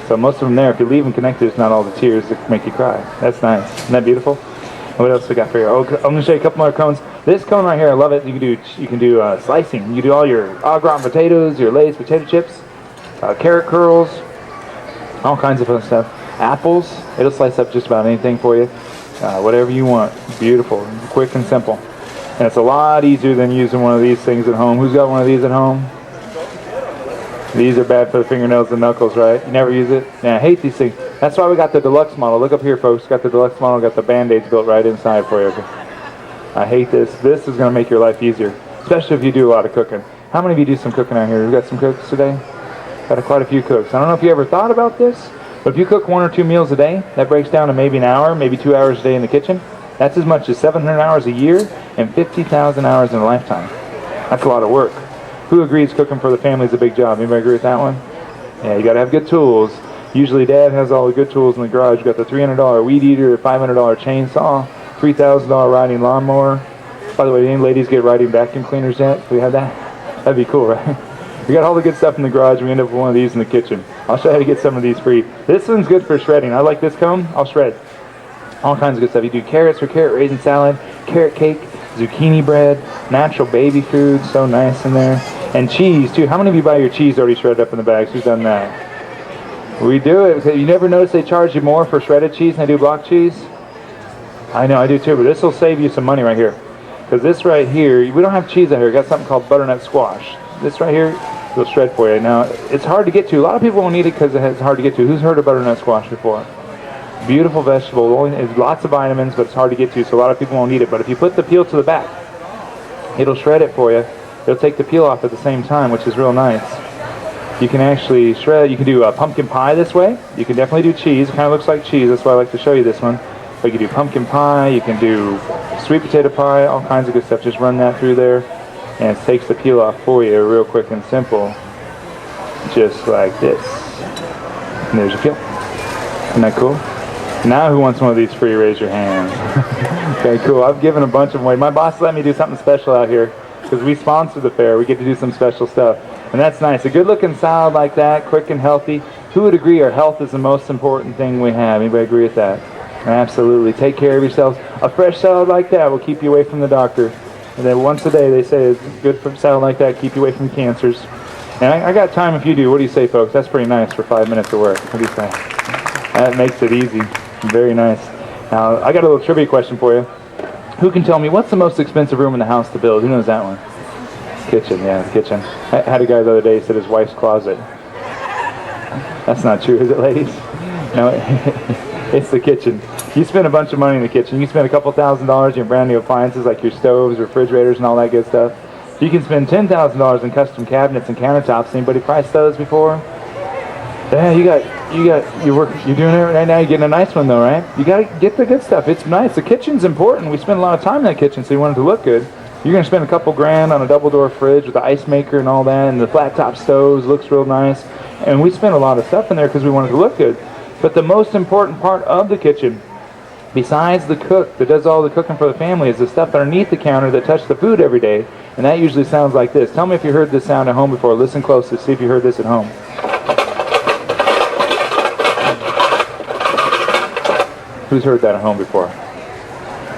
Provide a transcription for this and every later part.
So most of them there, if you leave them connected, it's not all the tears that make you cry. That's nice. Isn't that beautiful? What else we got for you? Oh, I'm going to show you a couple more cones. This cone right here, I love it. You can do slicing. You can do all your au gratin potatoes, your Lay's potato chips, carrot curls, all kinds of fun stuff. Apples, it'll slice up just about anything for you. Whatever you want. Beautiful, quick and simple. And it's a lot easier than using one of these things at home. Who's got one of these at home? These are bad for the fingernails and knuckles, right? You never use it? Yeah, I hate these things. That's why we got the deluxe model. Look up here, folks. Got the deluxe model. Got the Band-Aids built right inside for you. I hate this. This is going to make your life easier, especially if you do a lot of cooking. How many of you do some cooking out here? We got some cooks today? Got quite a few cooks. I don't know if you ever thought about this, but if you cook 1 or 2 meals a day, that breaks down to maybe an hour, maybe 2 hours a day in the kitchen. That's as much as 700 hours a year and 50,000 hours in a lifetime. That's a lot of work. Who agrees cooking for the family is a big job? Anybody agree with that one? Yeah, you got to have good tools. Usually Dad has all the good tools in the garage. You got the $300 weed eater, $500 chainsaw, $3,000 riding lawnmower. By the way, any ladies get riding vacuum cleaners yet? Do we have that? That'd be cool, right? We got all the good stuff in the garage. We end up with one of these in the kitchen. I'll show you how to get some of these free. This one's good for shredding. I like this cone. I'll shred. All kinds of good stuff. You do carrots for carrot raisin salad, carrot cake, zucchini bread, natural baby food. So nice in there. And cheese, too. How many of you buy your cheese already shredded up in the bags? Who's done that? We do it. You never notice they charge you more for shredded cheese than they do block cheese? I know, I do too, but this will save you some money right here. Because this right here, we don't have cheese out here. We got something called butternut squash. This right here, will shred for you. Now, it's hard to get to. A lot of people won't eat it because it's hard to get to. Who's heard of butternut squash before? Beautiful vegetable. It's lots of vitamins, but it's hard to get to, so a lot of people won't eat it. But if you put the peel to the back, it'll shred it for you. It'll take the peel off at the same time, which is real nice. You can actually shred. You can do pumpkin pie this way. You can definitely do cheese. It kind of looks like cheese. That's why I like to show you this one. But you can do pumpkin pie. You can do sweet potato pie. All kinds of good stuff. Just run that through there, and it takes the peel off for you real quick and simple. Just like this. And there's your peel. Isn't that cool? Now who wants one of these free? Raise your hand. Okay, cool. I've given a bunch of them away. My boss let me do something special out here because we sponsor the fair. We get to do some special stuff. And that's nice. A good-looking salad like that, quick and healthy. Who would agree our health is the most important thing we have? Anybody agree with that? Absolutely. Take care of yourselves. A fresh salad like that will keep you away from the doctor. And then once a day they say it's good for a salad like that, keep you away from cancers. And I got time if you do. What do you say, folks? That's pretty nice for 5 minutes of work. What do you say? That makes it easy. Very nice. Now, I got a little trivia question for you. Who can tell me what's the most expensive room in the house to build? Who knows that one? Kitchen, yeah, the kitchen. I had a guy the other day said his wife's closet. That's not true, is it, ladies? No, it's the kitchen. You spend a bunch of money in the kitchen. You can spend a couple $1,000s in brand new appliances like your stoves, refrigerators, and all that good stuff. You can spend $10,000 in custom cabinets and countertops. Anybody priced those before? Yeah, you're doing it right now. You're getting a nice one though, right? You got to get the good stuff. It's nice. The kitchen's important. We spend a lot of time in that kitchen, so you want it to look good. You're going to spend a couple grand on a double door fridge with the ice maker and all that, and the flat top stoves. Looks real nice. And we spend a lot of stuff in there because we want it to look good. But the most important part of the kitchen, besides the cook that does all the cooking for the family, is the stuff underneath the counter that touch the food every day. And that usually sounds like this. Tell me if you heard this sound at home before. Listen close to see if you heard this at home. Who's heard that at home before?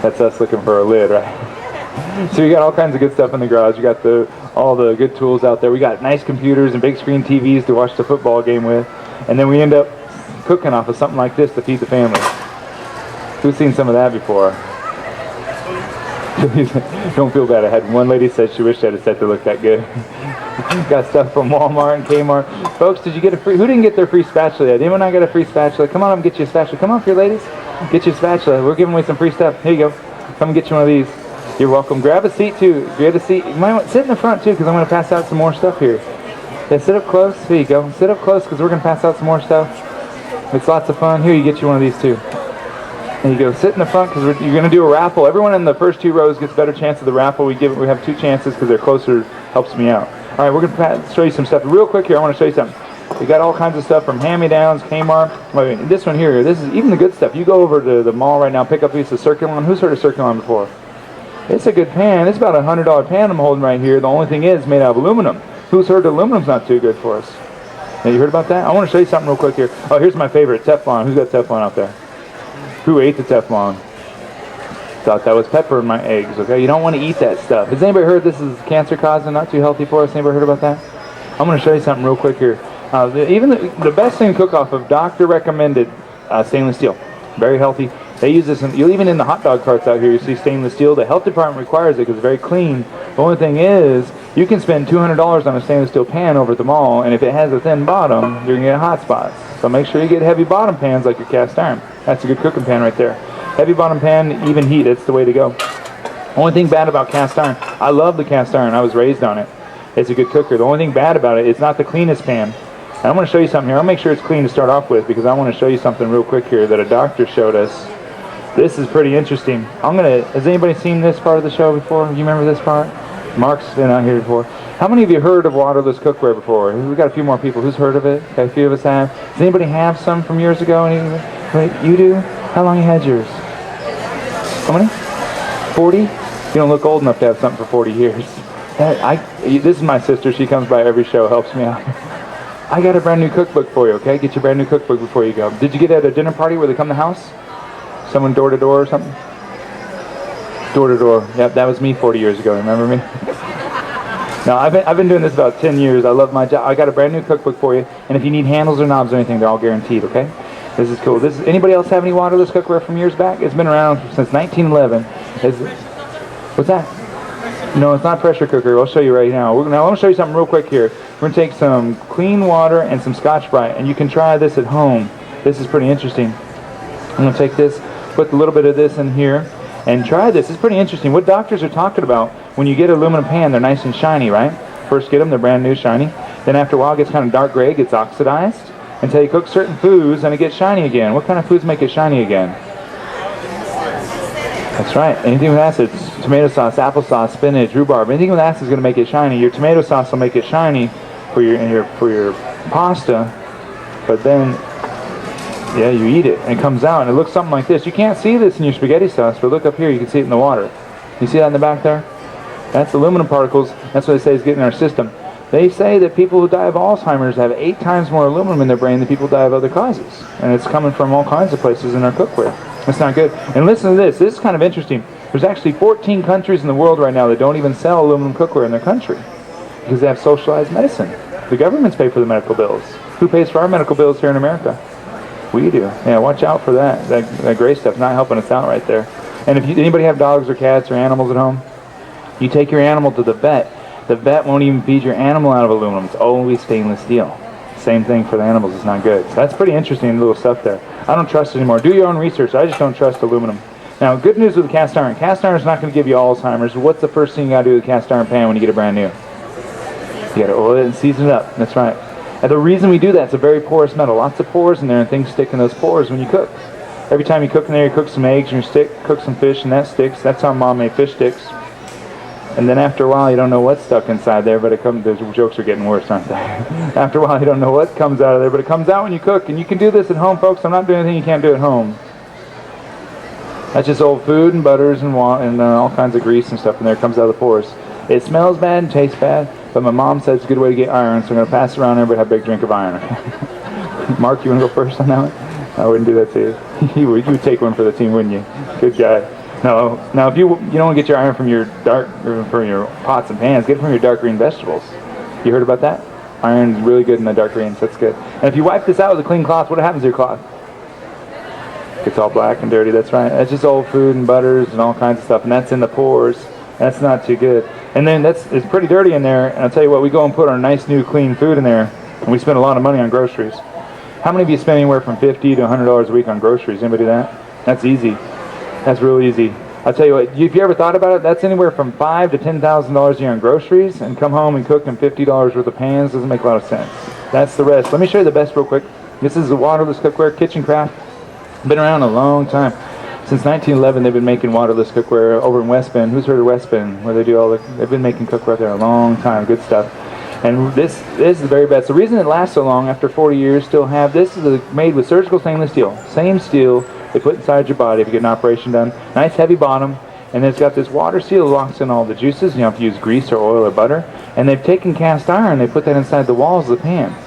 That's us looking for a lid, right? So you got all kinds of good stuff in the garage. You got all the good tools out there. We got nice computers and big screen TVs to watch the football game with. And then we end up cooking off of something like this to feed the family. Who's seen some of that before? Don't feel bad. I had one lady said she wished I had a set that looked that good. Got stuff from Walmart and Kmart. Folks, did you get a free? Who didn't get their free spatula yet? Anyone not got a free spatula? Come on up and get you a spatula. Come on up here, ladies. Get you a spatula. We're giving away some free stuff. Here you go. Come and get you one of these. You're welcome. Grab a seat too. Grab a seat. You might want sit in the front too, because I'm going to pass out some more stuff here. Yeah, sit up close. Here you go. Sit up close, because we're going to pass out some more stuff. It's lots of fun. Here, you get you one of these too. There you go. Sit in the front, because you're going to do a raffle. Everyone in the first 2 rows gets a better chance of the raffle. We have 2 chances because they're closer. Helps me out. All right, we're going to show you some stuff real quick here. I want to show you something. We got all kinds of stuff from hand-me-downs, Kmart. Wait, this one here. This is even the good stuff. You go over to the mall right now, pick up a piece of Circulon. Who's heard of Circulon before? It's a good pan. It's about a $100 pan I'm holding right here. The only thing is, it's made out of aluminum. Who's heard aluminum's not too good for us? Yeah, you heard about that? I want to show you something real quick here. Oh, here's my favorite, Teflon. Who's got Teflon out there? Who ate the Teflon? Thought that was pepper in my eggs, okay? You don't want to eat that stuff. Has anybody heard this is cancer causing, not too healthy for us? Anybody heard about that? I'm going to show you something real quick here. Even the best thing to cook off of, doctor recommended stainless steel. Very healthy. They use this, even in the hot dog carts out here, you see stainless steel. The health department requires it because it's very clean. The only thing is, you can spend $200 on a stainless steel pan over at the mall, and if it has a thin bottom, you're going to get hot spots. So make sure you get heavy bottom pans like your cast iron. That's a good cooking pan right there. Heavy bottom pan, even heat, that's the way to go. Only thing bad about cast iron, I love the cast iron. I was raised on it. It's a good cooker. The only thing bad about it, it's not the cleanest pan. And I'm going to show you something here. I'll make sure it's clean to start off with because I want to show you something real quick here that a doctor showed us. This is pretty interesting. Has anybody seen this part of the show before? You remember this part? Mark's been out here before. How many of you heard of waterless cookware before? We've got a few more people. Who's heard of it? Okay, a few of us have. Does anybody have some from years ago? Wait, you do? How long you had yours? How many? 40? You don't look old enough to have something for 40 years. This is my sister. She comes by every show, helps me out. I got a brand new cookbook for you, okay? Get your brand new cookbook before you go. Did you get it at a dinner party where they come to the house? Someone door to door or something? Door to door. Yep, that was me 40 years ago. Remember me? No, I've been doing this about 10 years. I love my job. I got a brand new cookbook for you, and if you need handles or knobs or anything, they're all guaranteed, okay? This is cool. Anybody else have any waterless cookware from years back? It's been around since 1911. What's that? No, it's not pressure cooker. I'll show you right now. Now, I'm going to show you something real quick here. We're going to take some clean water and some Scotch-Brite, and you can try this at home. This is pretty interesting. I'm going to take this, put a little bit of this in here, and try this. It's pretty interesting. What doctors are talking about, when you get an aluminum pan, they're nice and shiny, right? First get them, they're brand new, shiny. Then after a while, it gets kind of dark gray, it gets oxidized, until you cook certain foods, and it gets shiny again. What kind of foods make it shiny again? That's right. Anything with acid, tomato sauce, applesauce, spinach, rhubarb, anything with acid is going to make it shiny. Your tomato sauce will make it shiny for your pasta, but then yeah, you eat it and it comes out and it looks something like this. You can't see this in your spaghetti sauce, but look up here, you can see it in the water. You see that in the back there? That's aluminum particles. That's what they say is getting in our system. They say that people who die of Alzheimer's have 8 times more aluminum in their brain than people who die of other causes, and it's coming from all kinds of places in our cookware. That's not good. And listen to this. This is kind of interesting. There's actually 14 countries in the world right now that don't even sell aluminum cookware in their country because they have socialized medicine. The governments pay for the medical bills. Who pays for our medical bills here in America? We do. Yeah, watch out for that. That gray stuff's not helping us out right there. And if anybody have dogs or cats or animals at home, you take your animal to the vet. The vet won't even feed your animal out of aluminum. It's always stainless steel. Same thing for the animals. It's not good. So that's pretty interesting little stuff there. I don't trust it anymore. Do your own research. I just don't trust aluminum. Now, good news with the cast iron. Cast iron is not going to give you Alzheimer's. What's the first thing you got to do with a cast iron pan when you get it brand new? You got to oil it and season it up. That's right. And the reason we do that, it's a very porous metal. Lots of pores in there, and things stick in those pores when you cook. Every time you cook in there, you cook some eggs and you cook some fish, and that sticks. That's how Mom made fish sticks. And then after a while, you don't know what's stuck inside there, but those jokes are getting worse, aren't they? After a while, you don't know what comes out of there, but it comes out when you cook. And you can do this at home, folks. I'm not doing anything you can't do at home. That's just old food and butters and all kinds of grease and stuff in there. It comes out of the pores. It smells bad and tastes bad, but my mom said it's a good way to get iron, so I'm going to pass it around. Everybody have a big drink of iron. Mark, you want to go first on that one? I wouldn't do that to you. You would take one for the team, wouldn't you? Good guy. No. Now, if you don't want to get your iron from your from your pots and pans, get it from your dark green vegetables. You heard about that? Iron's really good in the dark greens. That's good. And if you wipe this out with a clean cloth, what happens to your cloth? It's all black and dirty. That's right. That's just old food and butters and all kinds of stuff, and that's in the pores. That's not too good. And then it's pretty dirty in there. And I'll tell you what, we go and put our nice new clean food in there, and we spend a lot of money on groceries. How many of you spend anywhere from $50 to $100 a week on groceries? Anybody do that? That's easy. That's real easy. I'll tell you what, if you ever thought about it, that's anywhere from $5,000 to $10,000 a year on groceries, and come home and cook them $50 worth of pans. Doesn't make a lot of sense. That's the rest. Let me show you the best real quick. This is the Waterless Cookware Kitchen Craft. Been around a long time. Since 1911, they've been making waterless cookware over in West Bend. Who's heard of West Bend, where they do they've been making cookware there a long time. Good stuff. And this is the very best. The reason it lasts so long, after 40 years, this is made with surgical stainless steel. Same steel they put inside your body if you get an operation done. Nice heavy bottom, and it's got this water seal that locks in all the juices. You don't have to use grease or oil or butter. And they've taken cast iron, they put that inside the walls of the pan.